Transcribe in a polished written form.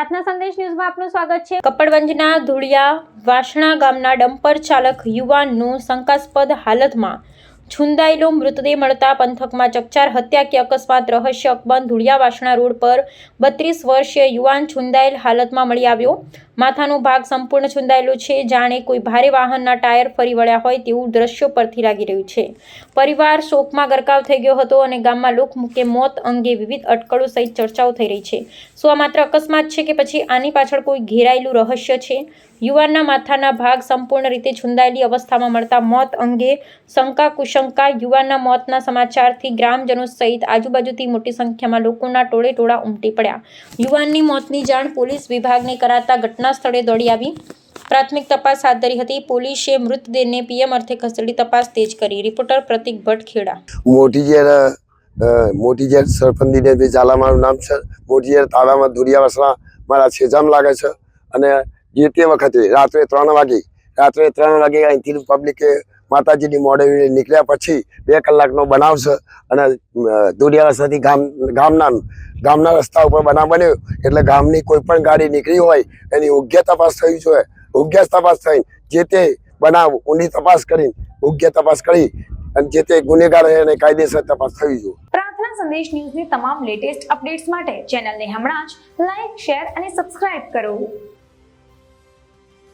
પ્રાર્થના સંદેશ ન્યૂઝમાં આપનું સ્વાગત છે। કપડવંજના ધુળિયા વાસણા ગામના ડમ્પર ચાલક યુવાનનું શંકાસ્પદ હાલતમાં છુંદાયેલો મૃતદેહ મળતા પંથકમાં ચકચાર। હત્યા કે અકસ્માત રહસ્ય અકબંધ ધુળિયા વાસણા રોડ પર 32 વર્ષીય યુવાન છુંદાયેલ હાલતમાં મળી આવ્યો। માથાનો ભાગ સંપૂર્ણ છુંદાયેલો છે, જાણે કોઈ ભારે વાહનના ટાયર ફરી વળ્યા હોય તેવું દ્રશ્યો પરથી લાગી રહ્યું છે। પરિવાર શોકમાં ગરકાવ થઈ ગયો હતો અને ગામમાં લોકમુખે મોત અંગે વિવિધ અટકળો સહિત ચર્ચાઓ થઈ રહી છે। શું આ માત્ર અકસ્માત છે કે પછી આની પાછળ કોઈ ઘેરાયેલું રહસ્ય છે? યુવાનના માથાના ભાગ સંપૂર્ણ રીતે છુંદાયેલી અવસ્થામાં મળતા મોત અંગે શંકા કુશંકા। યુવાનના મોતના સમાચારથી ગ્રામજનો સહિત આજુબાજુથી મોટી સંખ્યામાં લોકોના ટોળેટોળા ઉમટી પડ્યા। યુવાનની મોતની જાણ પોલીસ વિભાગને કરાતા ઘટના સ્થળે દોડી આવી પ્રાથમિક તપાસ હાથ ધરી હતી। પોલીસે મૃતદેહને પીએમ અર્થે ખસેડી તપાસ તેજ કરી। રિપોર્ટર પ્રતિક ભટ્ટ, ખેડા। મોટીજેર સરપંચને ઝાલા મારું નામ છે। મોટીજેર તાલામાં ધુળિયા વાસણા મારા છેજામ લાગે છે અને જે તે વખતે રાત્રે 3 વાગે અહીંથી પબ્લિકે માતાજીની મોડે નીકળ્યા પછી 2 કલાકનો બનાવ છે અને ધુળિયા વાસણાથી ગામના રસ્તા ઉપર બનાવ બન્યો એટલે ગામની કોઈ પણ ગાડી નીકળી હોય એની યોગ્ય તપાસ થવી જોઈએ। યોગ્ય તપાસ થઈ જે તે બનાવ ઊંડી તપાસ કરી યોગ્ય તપાસ કરી અને જે તે ગુનેગાર એને કાયદેસર તપાસ થવી જોઈએ। પ્રાર્થના સંદેશ ન્યૂઝની તમામ લેટેસ્ટ અપડેટ્સ માટે ચેનલને હમણાં જ લાઈક, શેર અને સબસ્ક્રાઇબ કરો।